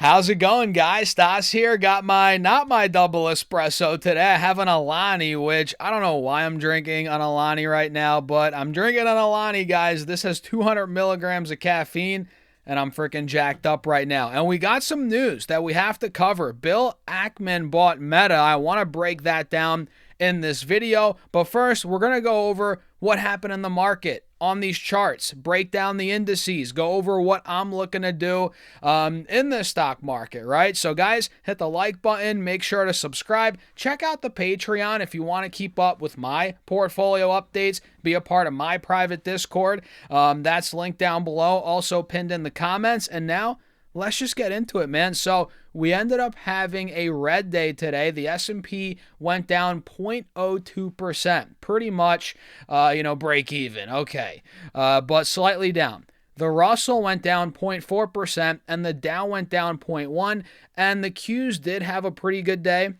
How's it going, guys? Stas here. Got not my double espresso today. I have an Alani, which I don't know why I'm drinking an Alani right now, but I'm drinking an Alani, guys. This has 200 milligrams of caffeine, and I'm freaking jacked up right now. And we got some news that we have to cover. Bill Ackman bought Meta. I want to break that down in this video, but first, we're going to go over what happened in the market on these charts, break down the indices, go over what I'm looking to do in the stock market, right? So guys, hit the like button, make sure to subscribe, check out the Patreon if you want to keep up with my portfolio updates, be a part of my private Discord. That's linked down below, also pinned in the comments. And now let's just get into it, man. So we ended up having a red day today. The S&P went down 0.02%, pretty much, break even. Okay, but slightly down. The Russell went down 0.4%, and the Dow went down 0.1%, and the Qs did have a pretty good day.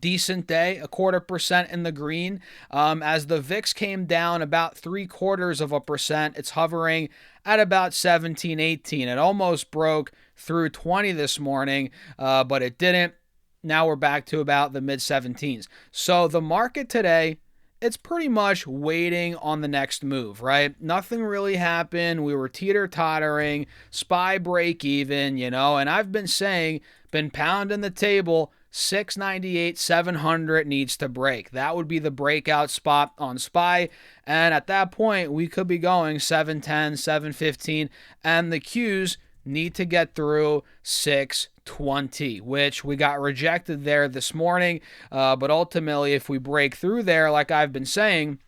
Decent day, 0.25% in the green. As the VIX came down about 0.75%, it's hovering at about 17, 18. It almost broke through 20 this morning, but it didn't. Now we're back to about the mid 17s. So the market today, it's pretty much waiting on the next move, right? Nothing really happened. We were teeter-tottering, SPY break even, and I've been pounding the table. 698, 700 needs to break. That would be the breakout spot on SPY. And at that point, we could be going 710, 715. And the Qs need to get through 620, which we got rejected there this morning. But ultimately, if we break through there, like I've been saying,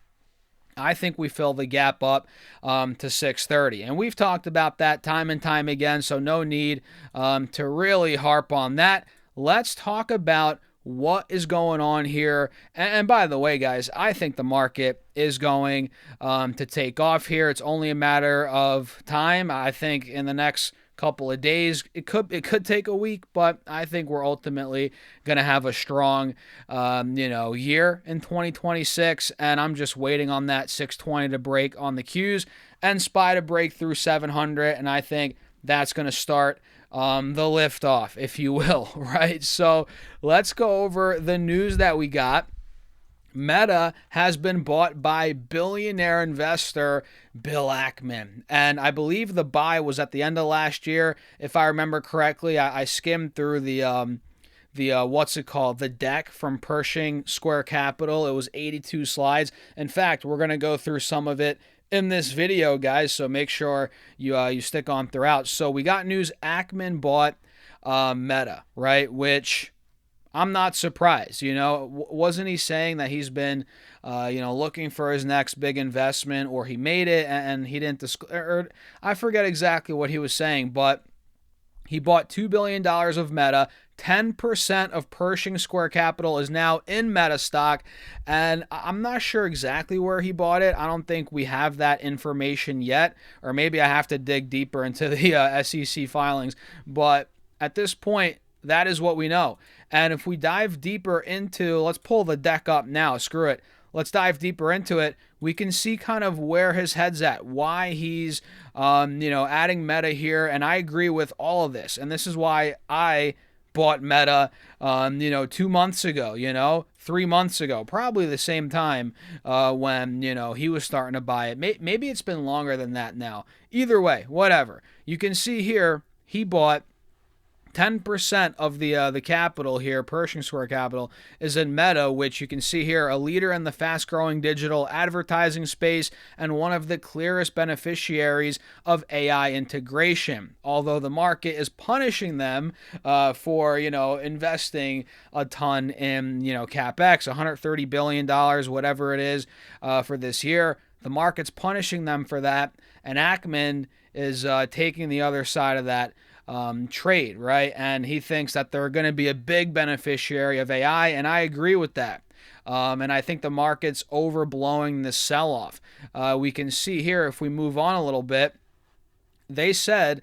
I think we fill the gap up to 630. And we've talked about that time and time again, so no need to really harp on that. Let's talk about what is going on here. And by the way, guys, I think the market is going to take off here. It's only a matter of time. I think in the next couple of days, it could take a week, but I think we're ultimately going to have a strong year in 2026. And I'm just waiting on that 620 to break on the Qs and SPY to break through 700. And I think that's going to start the liftoff, if you will, right? So let's go over the news that we got. Meta has been bought by billionaire investor Bill Ackman, and I believe the buy was at the end of last year, if I remember correctly. I skimmed through the the deck from Pershing Square Capital. It was 82 slides. In fact, we're going to go through some of it in this video, guys, so make sure you stick on throughout. So we got news Ackman bought Meta, right? Which I'm not surprised. Wasn't he saying that he's been looking for his next big investment, or he made it and he didn't or I forget exactly what he was saying, but he bought $2 billion of Meta. 10% of Pershing Square Capital is now in Meta stock, and I'm not sure exactly where he bought it. I don't think we have that information yet, or maybe I have to dig deeper into the SEC filings, but at this point, that is what we know. And if we dive deeper into, let's pull the deck up now, screw it. Let's dive deeper into it. We can see kind of where his head's at, why he's, adding Meta here. And I agree with all of this. And this is why I bought Meta, 2 months ago, 3 months ago, probably the same time when, he was starting to buy it. Maybe it's been longer than that now. Either way, whatever. You can see here, he bought 10% of the capital here, Pershing Square Capital, is in Meta, which you can see here, a leader in the fast-growing digital advertising space and one of the clearest beneficiaries of AI integration. Although the market is punishing them for, investing a ton in, CapEx, $130 billion, whatever it is, for this year. The market's punishing them for that, and Ackman is taking the other side of that trade, right? And he thinks that they're going to be a big beneficiary of AI, and I agree with that. And I think the market's overblowing this sell-off. We can see here, if we move on a little bit, they said,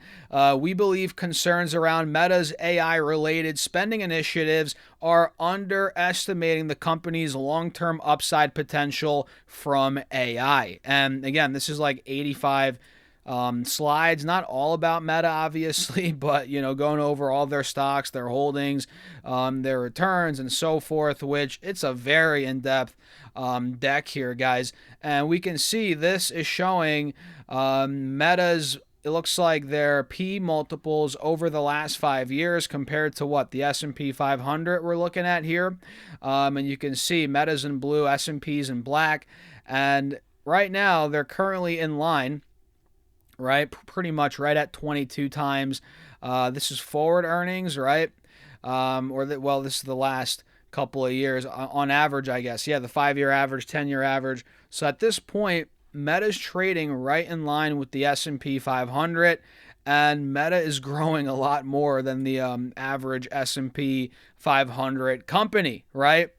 we believe concerns around Meta's AI-related spending initiatives are underestimating the company's long-term upside potential from AI. And again, this is like 85 slides, not all about Meta, obviously, but, going over all their stocks, their holdings, their returns, and so forth, which it's a very in-depth deck here, guys. And we can see this is showing Meta's, it looks like their P multiples over the last 5 years compared to what the S&P 500 we're looking at here. And you can see Meta's in blue, S&P's in black. And right now they're currently in line, right? Pretty much right at 22 times. This is forward earnings, right? This is the last couple of years on average, I guess. Yeah, the 5-year average, 10-year average. So at this point, Meta's trading right in line with the S&P 500, and Meta is growing a lot more than the average S&P 500 company, right?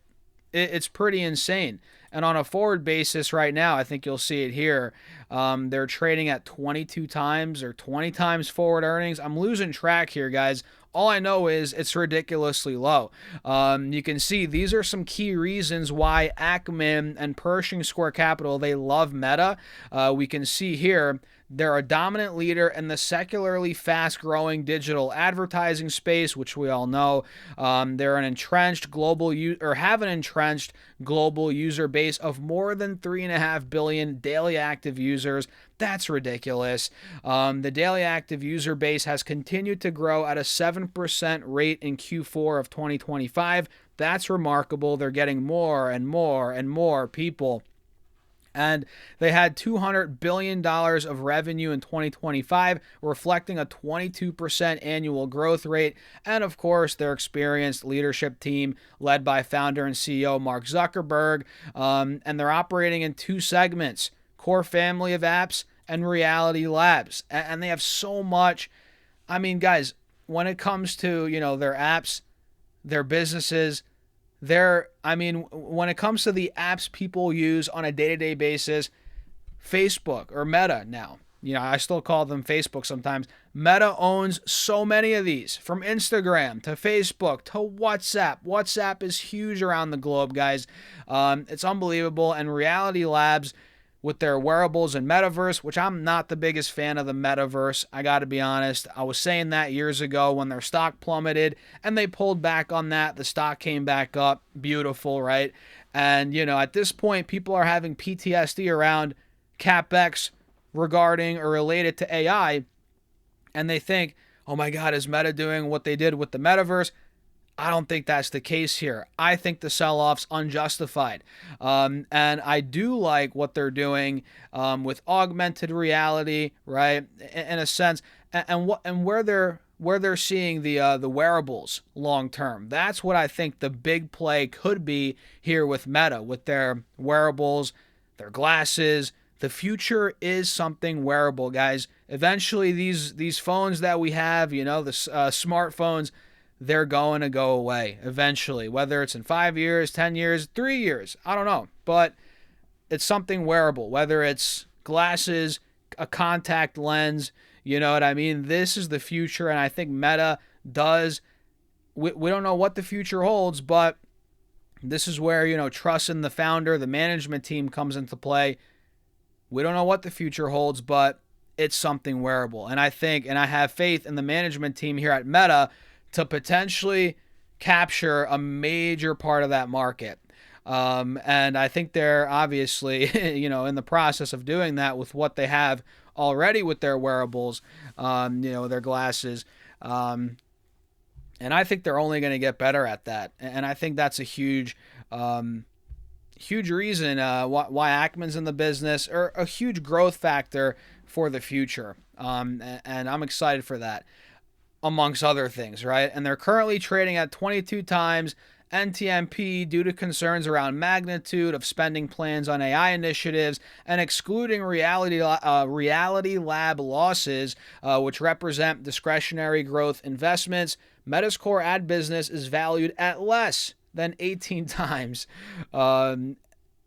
It's pretty insane. And on a forward basis right now, I think you'll see it here. They're trading at 22 times or 20 times forward earnings. I'm losing track here, guys. All I know is it's ridiculously low. You can see these are some key reasons why Ackman and Pershing Square Capital, they love Meta. We can see here they're a dominant leader in the secularly fast-growing digital advertising space, which we all know. They're an entrenched global have an entrenched global user base of more than 3.5 billion daily active users. That's ridiculous. The daily active user base has continued to grow at a 7% rate in Q4 of 2025. That's remarkable. They're getting more and more and more people. And they had $200 billion of revenue in 2025, reflecting a 22% annual growth rate. And of course, their experienced leadership team led by founder and CEO Mark Zuckerberg. And they're operating in 2 segments, core family of apps and reality labs. And they have so much. I mean, guys, when it comes to, their apps, their businesses, when it comes to the apps people use on a day-to-day basis, Facebook or Meta now, I still call them Facebook sometimes. Meta owns so many of these, from Instagram to Facebook to WhatsApp. WhatsApp is huge around the globe, guys. It's unbelievable. And Reality Labs, with their wearables and metaverse, which I'm not the biggest fan of the metaverse, I got to be honest. I was saying that years ago when their stock plummeted and they pulled back on that. The stock came back up. Beautiful, right? And, at this point, people are having PTSD around CapEx regarding or related to AI. And they think, oh my God, is Meta doing what they did with the metaverse? I don't think that's the case here. I think the sell-off's unjustified. And I do like what they're doing with augmented reality, right? In a sense, and where they're seeing the wearables long term. That's what I think the big play could be here with Meta, with their wearables, their glasses. The future is something wearable, guys. Eventually, these phones that we have, the smartphones, they're going to go away eventually, whether it's in 5 years, 10 years, 3 years. I don't know, but it's something wearable, whether it's glasses, a contact lens, you know what I mean? This is the future, and I think Meta does. We don't know what the future holds, but this is where, trust in the founder, the management team comes into play. We don't know what the future holds, but it's something wearable. And I think, and I have faith in the management team here at Meta to potentially capture a major part of that market. And I think they're obviously, in the process of doing that with what they have already with their wearables, their glasses. And I think they're only going to get better at that. And I think that's a huge reason why Ackman's in the business, or a huge growth factor for the future. And I'm excited for that, amongst other things, right? And they're currently trading at 22 times NTMP due to concerns around magnitude of spending plans on AI initiatives and excluding reality lab losses, which represent discretionary growth investments. Meta's core ad business is valued at less than 18 times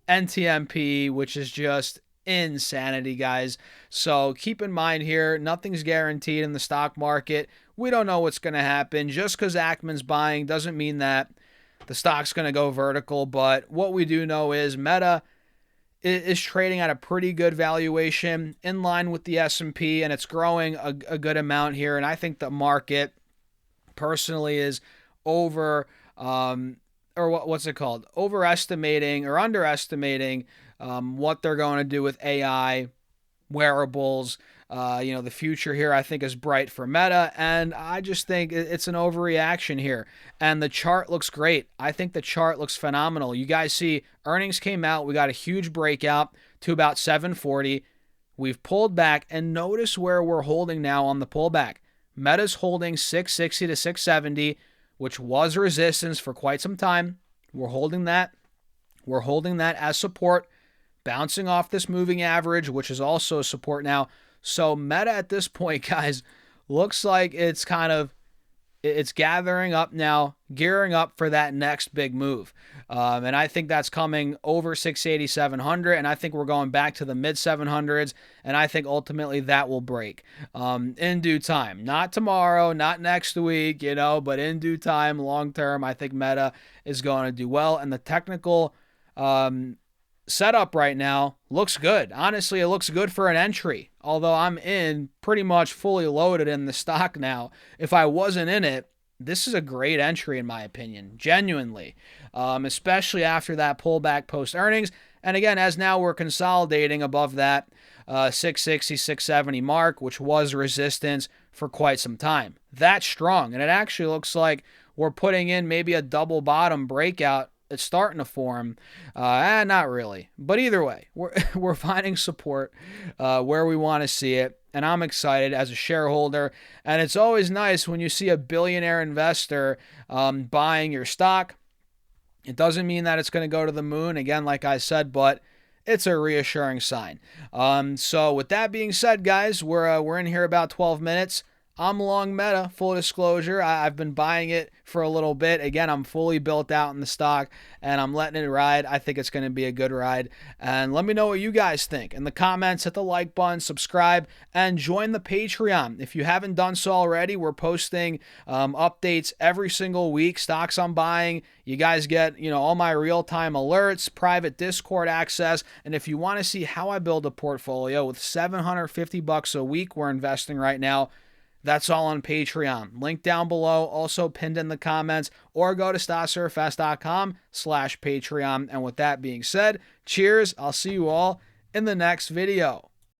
NTMP, which is just insanity, guys. So keep in mind here, nothing's guaranteed in the stock market. We don't know what's going to happen. Just because Ackman's buying doesn't mean that the stock's going to go vertical. But what we do know is Meta is trading at a pretty good valuation in line with the S&P, and it's growing a good amount here. And I think the market personally is over or what's it called? Overestimating or underestimating what they're going to do with AI, wearables. The future here I think is bright for Meta, and I just think it's an overreaction here. And the chart looks great. I think the chart looks phenomenal. You guys see earnings came out. We got a huge breakout to about 740. We've pulled back, and notice where we're holding now on the pullback. Meta's holding 660 to 670, which was resistance for quite some time. We're holding that. We're holding that as support, bouncing off this moving average, which is also a support now. So Meta at this point, guys, looks like it's gathering up now, gearing up for that next big move. And I think that's coming over 680, 700. And I think we're going back to the mid 700s. And I think ultimately that will break in due time. Not tomorrow, not next week, but in due time, long term, I think Meta is going to do well. And the technical setup right now looks good. Honestly, it looks good for an entry. Although I'm in pretty much fully loaded in the stock now. If I wasn't in it, this is a great entry in my opinion, genuinely, especially after that pullback post earnings. And again, as now we're consolidating above that 660, 670 mark, which was resistance for quite some time. That's strong. And it actually looks like we're putting in maybe a double bottom breakout. It's starting to form. Not really. But either way, we're finding support where we want to see it. And I'm excited as a shareholder. And it's always nice when you see a billionaire investor buying your stock. It doesn't mean that it's going to go to the moon, again, like I said, but it's a reassuring sign. So with that being said, guys, we're in here about 12 minutes. I'm long Meta, full disclosure. I've been buying it for a little bit. Again, I'm fully built out in the stock, and I'm letting it ride. I think it's going to be a good ride. And let me know what you guys think. In the comments, hit the like button, subscribe, and join the Patreon. If you haven't done so already, we're posting updates every single week, stocks I'm buying. You guys get, all my real-time alerts, private Discord access, and if you want to see how I build a portfolio with $750 a week we're investing right now, that's all on Patreon. Link down below, also pinned in the comments, or go to stocksurfast.com/Patreon. And with that being said, cheers. I'll see you all in the next video.